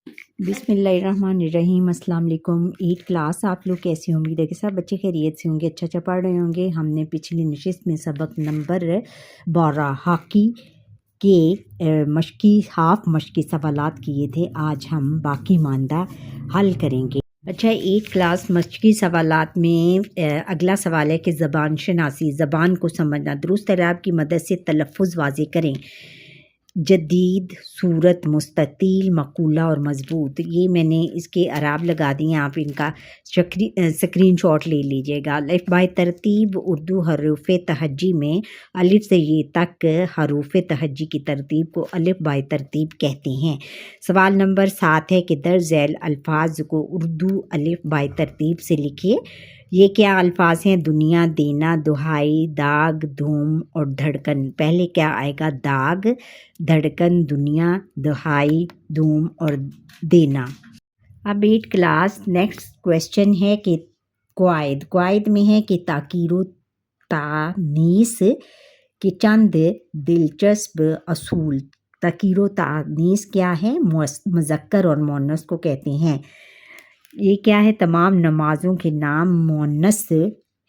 بسم اللہ الرحمن الرحیم۔ السلام علیکم۔ 8 کلاس آپ لوگ کیسے ہوں؟ امید ہے کہ سب بچے خیریت سے ہوں گے، اچھا پڑھ رہے ہوں گے۔ ہم نے پچھلی نشست میں سبق نمبر 12 ہاکی کے ہاف مشقی سوالات کیے تھے۔ آج ہم باقی ماندہ حل کریں گے۔ اچھا، 8 کلاس مشقی سوالات میں اگلا سوال ہے کہ زبان شناسی، زبان کو سمجھنا، درست اعراب کی مدد سے تلفظ واضح کریں۔ جدید، صورت، مستطیل، مقولہ اور مضبوط، یہ میں نے اس کے اعراب لگا دیے ہیں، آپ ان کا اسکرین شاٹ لے لیجئے گا۔ الف بائے ترتیب اردو حروف تہجی میں الف سے یہ تک حروف تہجی کی ترتیب کو الف بائے ترتیب کہتے ہیں۔ سوال نمبر 7 ہے کہ درج ذیل الفاظ کو اردو الف بائے ترتیب سے لکھیے۔ یہ کیا الفاظ ہیں؟ دنیا، دینا، دہائی، داغ، دھوم اور دھڑکن۔ پہلے کیا آئے گا؟ داغ، دھڑکن، دنیا، دہائی، دھوم اور دینا۔ اب 8 کلاس نیکسٹ کویسچن ہے کہ قواعد میں ہے کہ تاکیر و تانیث کے چند دلچسپ اصول۔ تاکیر و تانیث کیا ہے؟ مذکر اور مؤنث کو کہتے ہیں۔ یہ کیا ہے؟ تمام نمازوں کے نام مؤنث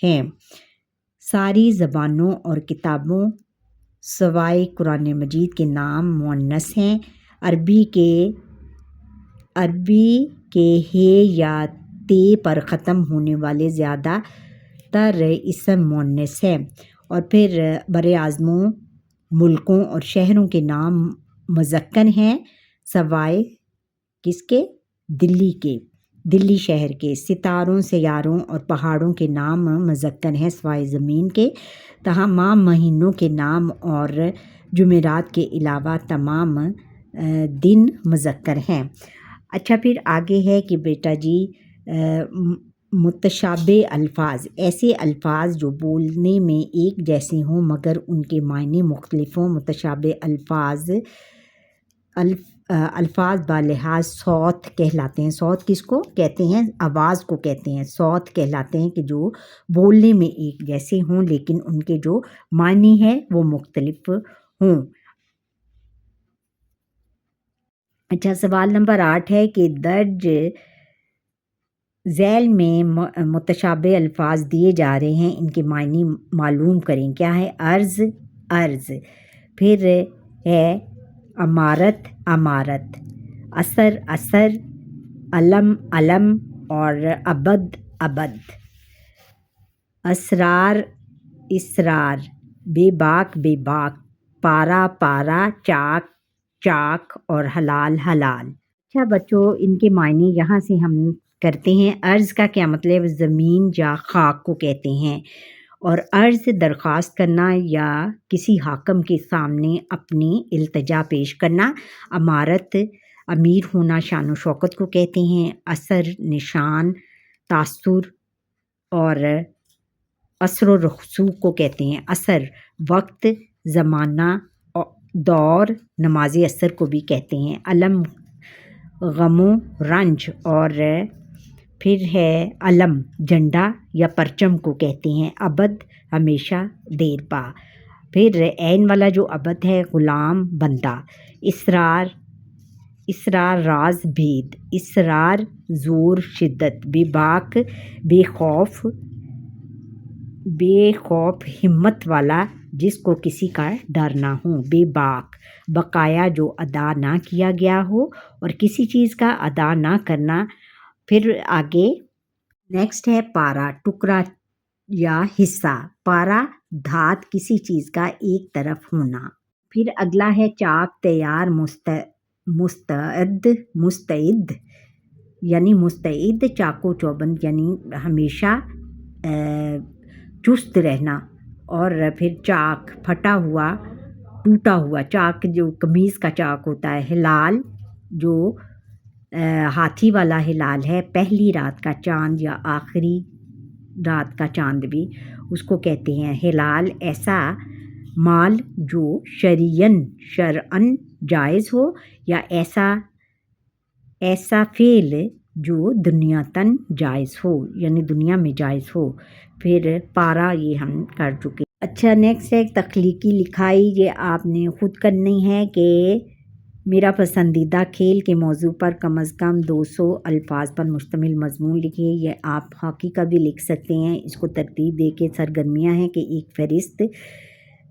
ہیں۔ ساری زبانوں اور کتابوں سوائے قرآن مجید کے نام مؤنث ہیں۔ عربی کے ہے یا تے پر ختم ہونے والے زیادہ تر اسم مؤنث ہیں۔ اور پھر بر اعظموں، ملکوں اور شہروں کے نام مذکر ہیں سوائے کس کے؟ دلی شہر کے۔ ستاروں، سیاروں اور پہاڑوں کے نام مذکر ہیں سوائے زمین کے۔ تمام مہینوں کے نام اور جمعرات کے علاوہ تمام دن مذکر ہیں۔ اچھا، پھر آگے ہے کہ بیٹا جی متشابہ الفاظ، ایسے الفاظ جو بولنے میں ایک جیسے ہوں مگر ان کے معنی مختلف ہوں۔ متشابہ الفاظ بالحاظ صوت کہلاتے ہیں۔ صوت کس کو کہتے ہیں؟ آواز کو کہتے ہیں۔ صوت کہلاتے ہیں کہ جو بولنے میں ایک جیسے ہوں لیکن ان کے جو معنی ہے وہ مختلف ہوں۔ اچھا، سوال نمبر 8 ہے کہ درج ذیل میں متشابہ الفاظ دیے جا رہے ہیں، ان کے معنی معلوم کریں۔ کیا ہے؟ عرض، پھر ہے عمارت، اثر، علم اور ابد، اسرار، بے باک، پارا، چاک اور حلال۔ اچھا بچوں، ان کے معنی یہاں سے ہم کرتے ہیں۔ عرض کا کیا مطلب؟ زمین یا خاک کو کہتے ہیں، اور عرض درخواست کرنا یا کسی حاکم کے سامنے اپنی التجا پیش کرنا۔ عمارت، امیر ہونا، شان و شوکت کو کہتے ہیں۔ اثر، نشان، تاثر اور اثر و رسوخ کو کہتے ہیں۔ اثر، وقت، زمانہ، دور، نماز اثر کو بھی کہتے ہیں۔ علم، غم و رنج، اور پھر ہے علم، جھنڈا یا پرچم کو کہتے ہیں۔ ابد، ہمیشہ، دیر پا۔ پھر عین والا جو ابد ہے، غلام، بندہ۔ اسرار، راز، بھید۔ اسرار، زور، شدت۔ بے باک، بے خوف، ہمت والا جس کو کسی کا ڈر نہ ہو، بے باک۔ بقایا، جو ادا نہ کیا گیا ہو اور کسی چیز کا ادا نہ کرنا۔ پھر آگے نیکسٹ ہے پارا، ٹکڑا یا حصہ۔ پارا، دھات، کسی چیز کا ایک طرف ہونا۔ پھر اگلا ہے چاک، تیار، مستعد یعنی مستعد، چاقو چوبند یعنی ہمیشہ چست رہنا۔ اور پھر چاک، پھٹا ہوا، ٹوٹا ہوا۔ چاک جو قمیض کا چاک ہوتا ہے۔ ہلال، جو ہاتھی والا ہلال ہے، پہلی رات کا چاند یا آخری رات کا چاند بھی اس کو کہتے ہیں ہلال۔ ایسا مال جو شرعاً جائز ہو، یا ایسا فعل جو دنیاتاً جائز ہو یعنی دنیا میں جائز ہو۔ پھر پارا، یہ ہم کر چکے۔ اچھا، نیکسٹ ہے تخلیقی لکھائی۔ یہ آپ نے خود کرنی ہے کہ میرا پسندیدہ کھیل کے موضوع پر کم از کم 200 الفاظ پر مشتمل مضمون لکھیے۔ یہ آپ ہاکی کا بھی لکھ سکتے ہیں۔ اس کو ترتیب دے کے سرگرمیاں ہیں کہ ایک فہرست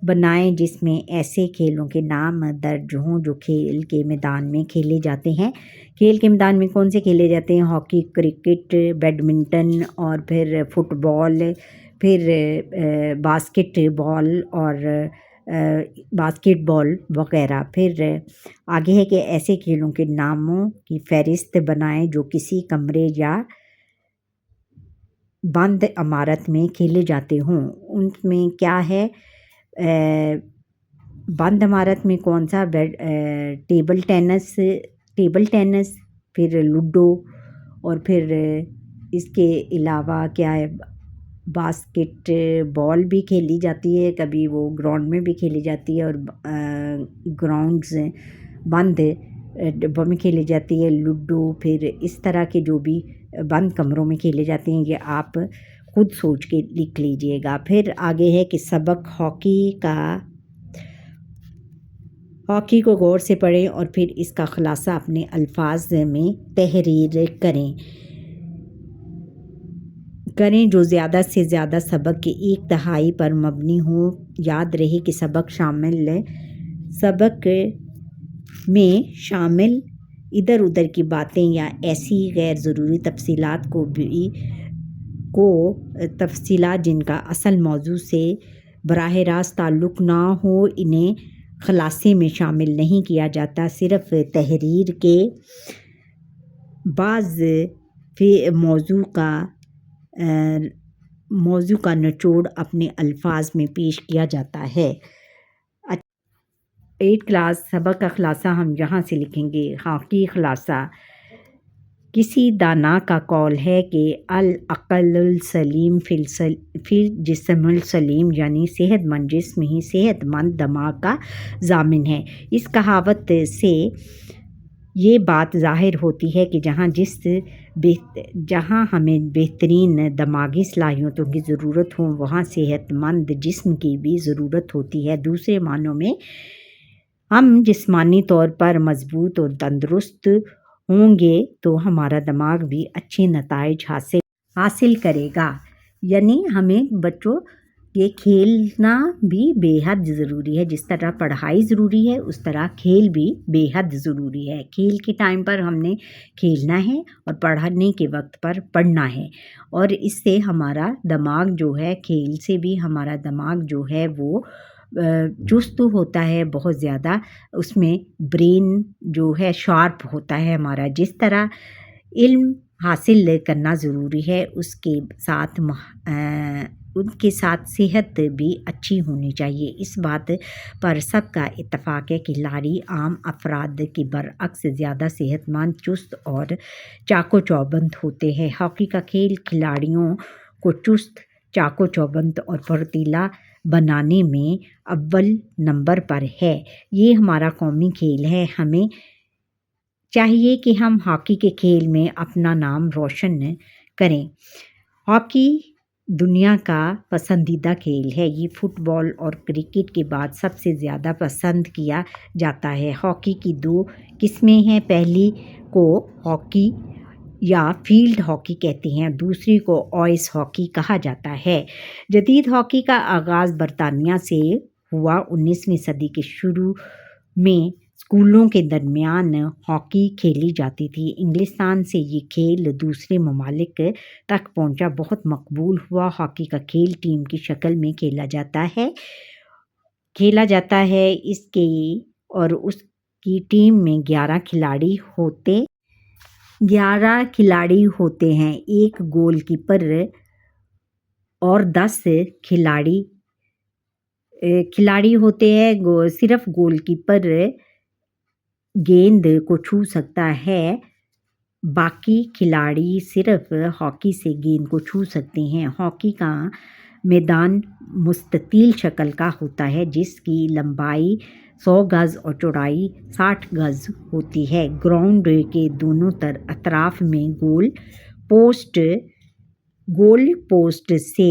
بنائیں جس میں ایسے کھیلوں کے نام درج ہوں جو کھیل کے میدان میں کھیلے جاتے ہیں۔ کھیل کے میدان میں کون سے کھیلے جاتے ہیں؟ ہاکی، کرکٹ، بیڈمنٹن اور پھر فٹ بال، پھر باسکٹ بال وغیرہ۔ پھر آگے ہے کہ ایسے کھیلوں کے ناموں کی فہرست بنائیں جو کسی کمرے یا بند عمارت میں کھیلے جاتے ہوں۔ ان میں کیا ہے؟ بند عمارت میں کون سا؟ ٹیبل ٹینس، پھر لوڈو، اور پھر اس کے علاوہ کیا ہے؟ باسکٹ بال بھی کھیلی جاتی ہے، کبھی وہ گراؤنڈ میں بھی کھیلی جاتی ہے، اور گراؤنڈز بند ڈبوں میں کھیلی جاتی ہے۔ لوڈو، پھر اس طرح کے جو بھی بند کمروں میں کھیلے جاتے ہیں، یہ آپ خود سوچ کے لکھ لیجئے گا۔ پھر آگے ہے کہ سبق ہاکی کو غور سے پڑھیں اور پھر اس کا خلاصہ اپنے الفاظ میں تحریر کریں جو زیادہ سے زیادہ سبق کے ایک تہائی پر مبنی ہو۔ یاد رہے کہ سبق میں شامل ادھر ادھر کی باتیں یا ایسی غیر ضروری تفصیلات جن کا اصل موضوع سے براہ راست تعلق نہ ہو، انہیں خلاصے میں شامل نہیں کیا جاتا۔ صرف تحریر کے بعض موضوع کا نچوڑ اپنے الفاظ میں پیش کیا جاتا ہے۔ 8 کلاس سبق کا خلاصہ ہم یہاں سے لکھیں گے۔ ہاکی خلاصہ: کسی دانا کا قول ہے کہ العقل السلیم فی الجسم السلیم، یعنی صحت مند جسم ہی صحت مند دماغ کا ضامن ہے۔ اس کہاوت سے یہ بات ظاہر ہوتی ہے کہ جہاں ہمیں بہترین دماغی صلاحیتوں کی ضرورت ہو، وہاں صحت مند جسم کی بھی ضرورت ہوتی ہے۔ دوسرے معنوں میں ہم جسمانی طور پر مضبوط اور تندرست ہوں گے تو ہمارا دماغ بھی اچھے نتائج حاصل کرے گا۔ یعنی ہمیں بچوں یہ کھیلنا بھی بے حد ضروری ہے۔ جس طرح پڑھائی ضروری ہے، اس طرح کھیل بھی بے حد ضروری ہے۔ کھیل کے ٹائم پر ہم نے کھیلنا ہے اور پڑھنے کے وقت پر پڑھنا ہے، اور اس سے ہمارا دماغ جو ہے، کھیل سے بھی ہمارا دماغ جو ہے وہ چست ہوتا ہے بہت زیادہ، اس میں برین جو ہے شارپ ہوتا ہے ہمارا۔ جس طرح علم حاصل کرنا ضروری ہے، ان کے ساتھ صحت بھی اچھی ہونی چاہیے۔ اس بات پر سب کا اتفاق ہے کہ کھلاڑی عام افراد کے برعکس زیادہ صحت مند، چست اور چاق و چوبند ہوتے ہیں۔ ہاکی کا کھیل کھلاڑیوں کو چست، چاق و چوبند اور پھرتیلا بنانے میں اول نمبر پر ہے۔ یہ ہمارا قومی کھیل ہے۔ ہمیں چاہیے کہ ہم ہاکی کے کھیل میں اپنا نام روشن کریں۔ ہاکی دنیا کا پسندیدہ کھیل ہے۔ یہ فٹ بال اور کرکٹ کے بعد سب سے زیادہ پسند کیا جاتا ہے۔ ہاکی کی 2 قسمیں ہیں۔ پہلی کو ہاکی یا فیلڈ ہاکی کہتے ہیں، دوسری کو آئس ہاکی کہا جاتا ہے۔ جدید ہاکی کا آغاز برطانیہ سے ہوا۔ 19ویں صدی کے شروع میں اسکولوں کے درمیان ہاکی کھیلی جاتی تھی۔ انگلستان سے یہ کھیل دوسرے ممالک تک پہنچا، بہت مقبول ہوا۔ ہاکی کا کھیل ٹیم کی شکل میں کھیلا جاتا ہے۔ اس کی ٹیم میں 11 کھلاڑی ہوتے ہیں، ایک گول کیپر اور 10 کھلاڑی ہوتے ہیں۔ صرف گول کیپر گیند کو چھو سکتا ہے، باقی کھلاڑی صرف ہاکی سے گیند کو چھو سکتے ہیں۔ ہاکی کا میدان مستطیل شکل کا ہوتا ہے، جس کی لمبائی 100 گز اور چوڑائی 60 گز ہوتی ہے۔ گراؤنڈ کے دونوں اطراف میں گول پوسٹ سے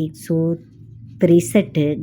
163